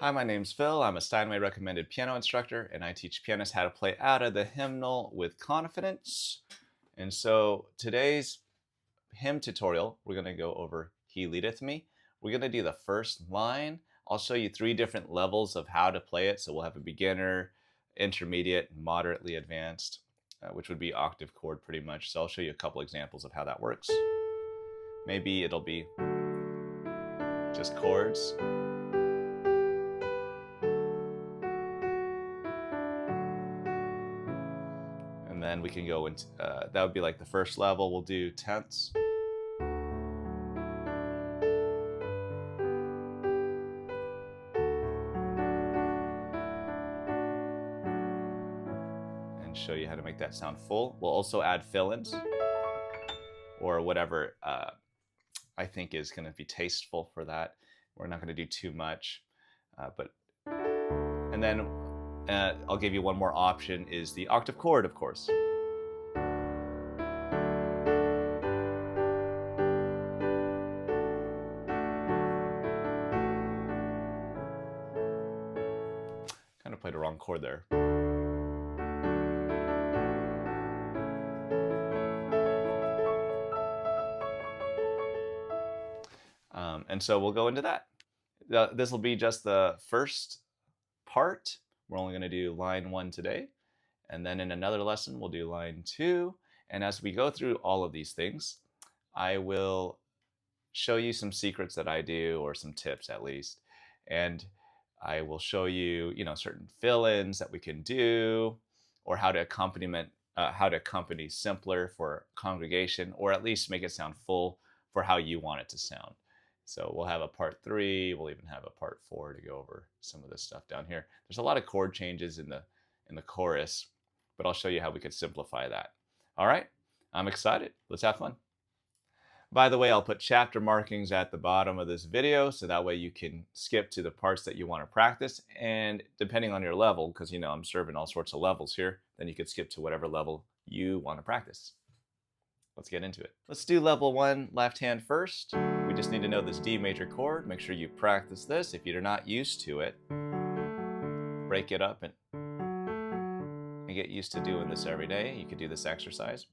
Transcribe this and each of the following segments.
Hi, my name's Phil. I'm a Steinway recommended piano instructor, and I teach pianists how to play out of the hymnal with confidence. And so today's hymn tutorial, we're going to go over He Leadeth Me. We're going to do the first line. I'll show you 3 different levels of how to play it. So we'll have a beginner, intermediate, moderately advanced, which would be octave chord pretty much. So I'll show you a couple examples of how that works. Maybe it'll be just chords. And then we can go into, that would be like the first level. We'll do tenths. And show you how to make that sound full. We'll also add fill-ins or whatever I think is going to be tasteful for that. We're not going to do too much, and then I'll give you one more option is the octave chord, of course. Kind of played a wrong chord there. And so we'll go into that. This will be just the first part. We're only going to do line 1 today. And then in another lesson, we'll do line 2. And as we go through all of these things, I will show you some secrets that I do, or some tips at least. And I will show you, certain fill-ins that we can do, or how to accompany simpler for congregation, or at least make it sound full for how you want it to sound. So we'll have a part 3. We'll even have a part 4 to go over some of this stuff down here. There's a lot of chord changes in the chorus, but I'll show you how we could simplify that. All right, I'm excited. Let's have fun. By the way, I'll put chapter markings at the bottom of this video, so that way you can skip to the parts that you want to practice. And depending on your level, because I'm serving all sorts of levels here, then you could skip to whatever level you want to practice. Let's get into it. Let's do level 1 left hand first. We just need to know this D major chord. Make sure you practice this. If you're not used to it, break it up and get used to doing this every day. You could do this exercise.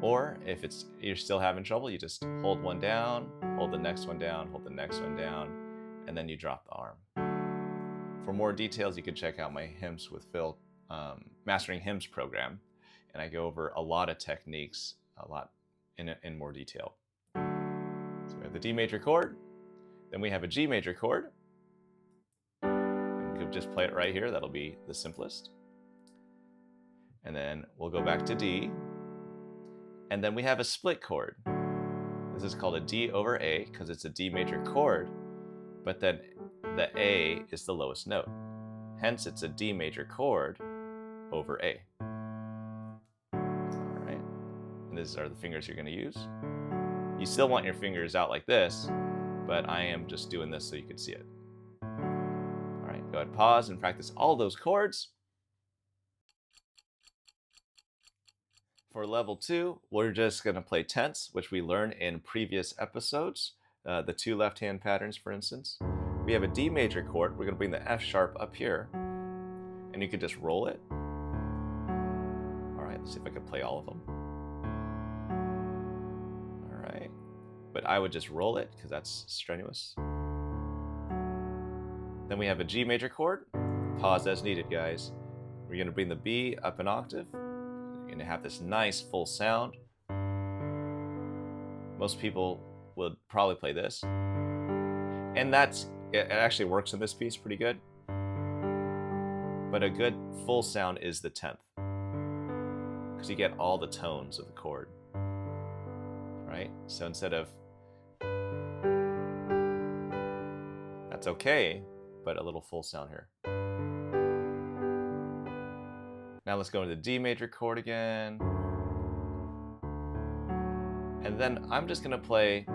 Or if you're still having trouble, you just hold one down, hold the next one down, hold the next one down, and then you drop the arm. For more details, you can check out my Hymns with Phil Mastering Hymns program. And I go over a lot of techniques, a lot in more detail. So we have the D major chord, then we have a G major chord. And we could just play it right here. That'll be the simplest. And then we'll go back to D. And then we have a split chord. This is called a D over A because it's a D major chord, but then the A is the lowest note. Hence, it's a D major chord over A. And these are the fingers you're going to use. You still want your fingers out like this, but I am just doing this so you can see it. All right, go ahead, pause and practice all those chords. For level 2, we're just going to play tenths, which we learned in previous episodes. The 2 left-hand patterns, for instance. We have a D major chord. We're going to bring the F sharp up here, and you can just roll it. All right, let's see if I can play all of them. But I would just roll it because that's strenuous. Then we have a G major chord. Pause as needed, guys. We're going to bring the B up an octave. You're going to have this nice full sound. Most people would probably play this. And it actually works in this piece pretty good. But a good full sound is the 10th, because you get all the tones of the chord. Right? So instead of, that's okay, but a little full sound here. Now let's go into the D major chord again. And then I'm just going to play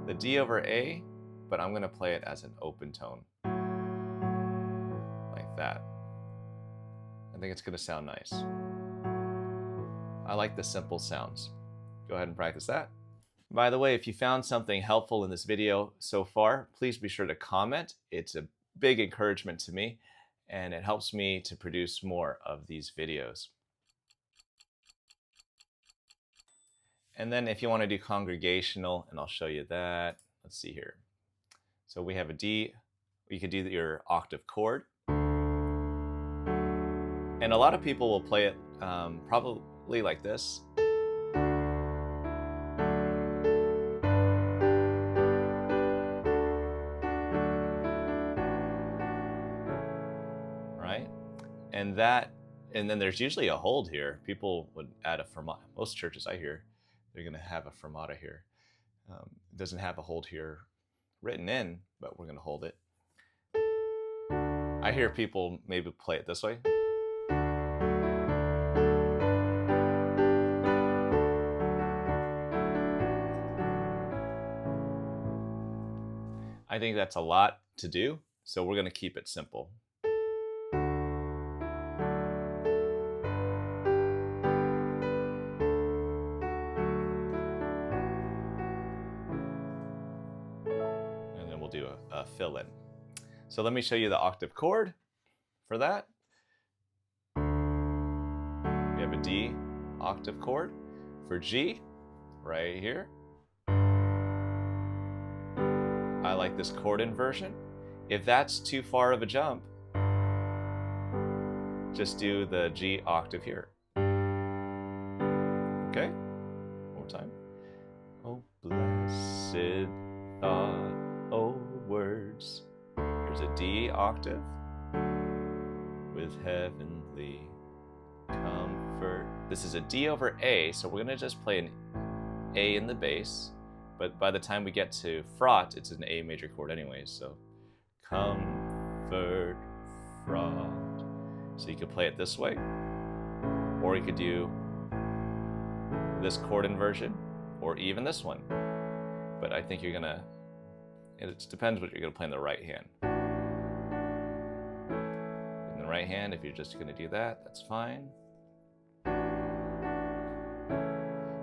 the D over A, but I'm going to play it as an open tone. Like that. I think it's going to sound nice. I like the simple sounds. Go ahead and practice that. By the way, if you found something helpful in this video so far, please be sure to comment. It's a big encouragement to me, and it helps me to produce more of these videos. And then if you want to do congregational, and I'll show you that, let's see here. So we have a D, you could do your octave chord. And a lot of people will play it probably like this. Right? And then there's usually a hold here. People would add a fermata. Most churches I hear, they're going to have a fermata here. It doesn't have a hold here written in, but we're going to hold it. I hear people maybe play it this way. I think that's a lot to do, so we're going to keep it simple. Do a fill in. So let me show you the octave chord for that. We have a D octave chord. For G, right here, I like this chord inversion. If that's too far of a jump, just do the G octave here. Okay, one more time. Oh, blessed thought, oh words. There's a D octave with heavenly comfort. This is a D over A, so we're going to just play an A in the bass, but by the time we get to fraught, it's an A major chord anyways, so comfort, fraught. So you could play it this way, or you could do this chord inversion, or even this one. But I think you're going to, it depends what you're going to play in the right hand. In the right hand, if you're just going to do that, that's fine.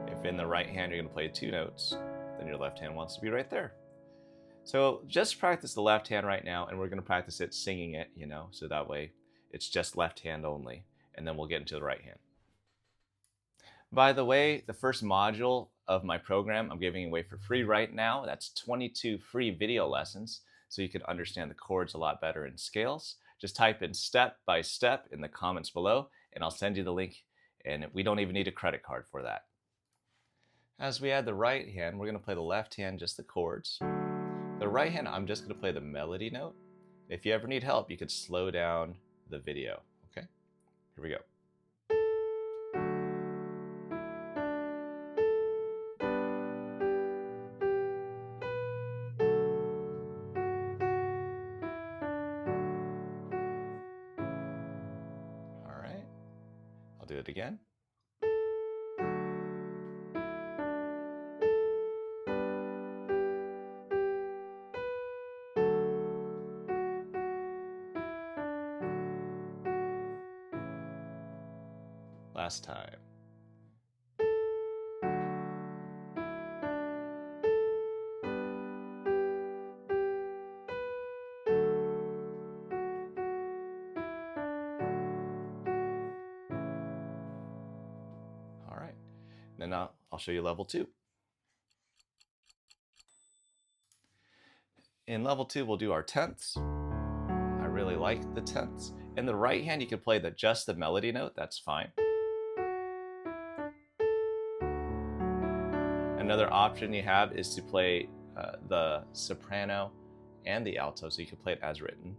If in the right hand you're going to play 2 notes, then your left hand wants to be right there. So just practice the left hand right now, and we're going to practice it singing it, you know, so that way it's just left hand only, and then we'll get into the right hand. By the way, the first module of my program I'm giving away for free right now. That's 22 free video lessons, so you can understand the chords a lot better in scales. Just type in step by step in the comments below, and I'll send you the link, and we don't even need a credit card for that. As we add the right hand, we're going to play the left hand, just the chords. The right hand, I'm just going to play the melody note. If you ever need help, you could slow down the video. Okay, here we go. All right, I'll do it again. Last time. All right, then I'll show you level 2. In level 2, we'll do our tenths. I really like the tenths. In the right hand, you can play just the melody note, that's fine. Another option you have is to play the soprano and the alto, so you can play it as written.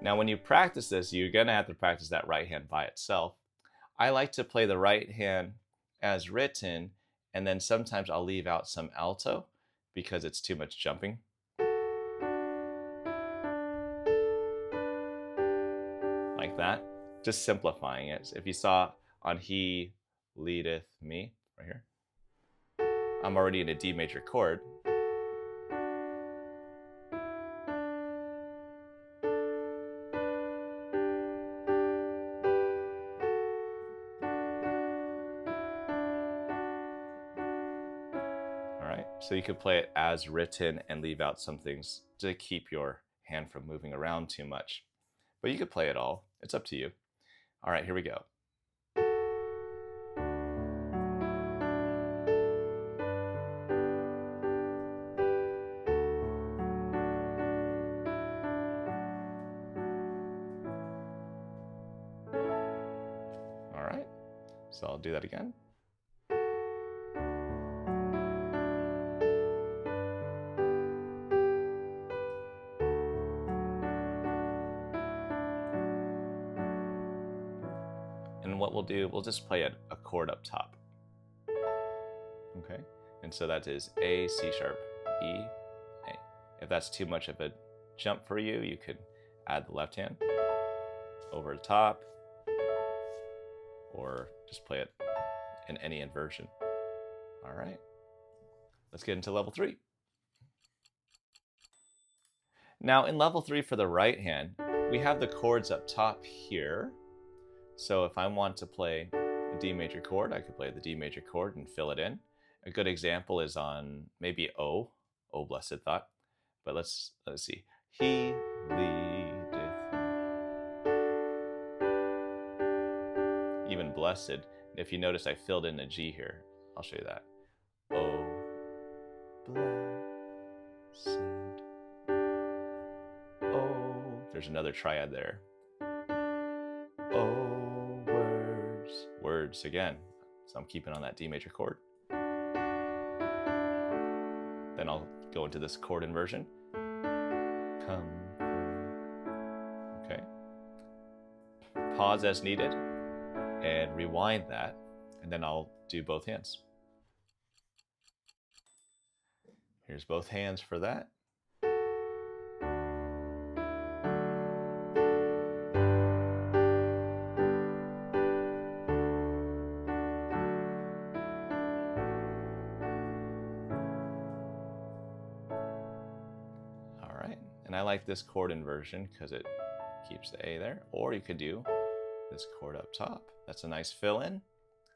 Now when you practice this, you're going to have to practice that right hand by itself. I like to play the right hand as written, and then sometimes I'll leave out some alto because it's too much jumping. Like that. Just simplifying it. If you saw on He Leadeth Me, right here, I'm already in a D major chord. So you could play it as written and leave out some things to keep your hand from moving around too much. But you could play it all. It's up to you. All right, here we go. All right, so I'll do that again. And what we'll do, we'll just play a chord up top. Okay, and so that is A, C sharp, E, A. If that's too much of a jump for you, you could add the left hand over the top, or just play it in any inversion. All right, let's get into level 3. Now in level 3 for the right hand, we have the chords up top here. So if I want to play a D major chord, I could play the D major chord and fill it in. A good example is on maybe O, O blessed thought. But let's see. He leadeth Mel. Even blessed. If you notice, I filled in a G here. I'll show you that. O blessed. Oh, there's another triad there. Oh, words again. So I'm keeping on that D major chord. Then I'll go into this chord inversion. Come. Okay. Pause as needed and rewind that, and then I'll do both hands. Here's both hands for that. And I like this chord inversion because it keeps the A there. Or you could do this chord up top. That's a nice fill in.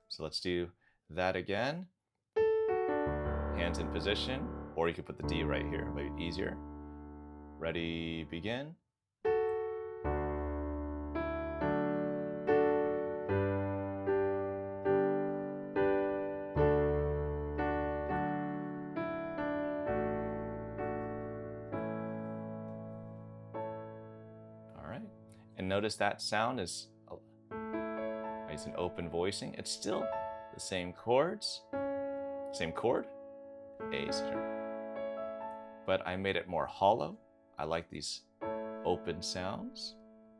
So let's do that again. Hands in position. Or you could put the D right here, maybe easier. Ready, begin. And notice that sound is an open voicing. It's still the same chords, same chord, A, C sharp. But I made it more hollow. I like these open sounds.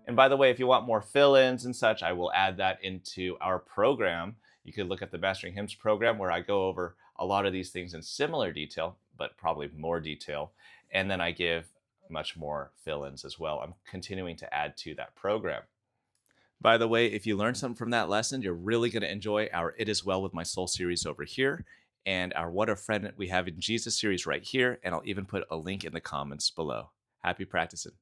And by the way, if you want more fill-ins and such, I will add that into our program. You could look at the Mastering Hymns program where I go over a lot of these things in similar detail, but probably more detail. And then I give much more fill-ins as well. I'm continuing to add to that program. By the way, if you learned something from that lesson, you're really going to enjoy our It Is Well With My Soul series over here and our What a Friend We Have in Jesus series right here. And I'll even put a link in the comments below. Happy practicing.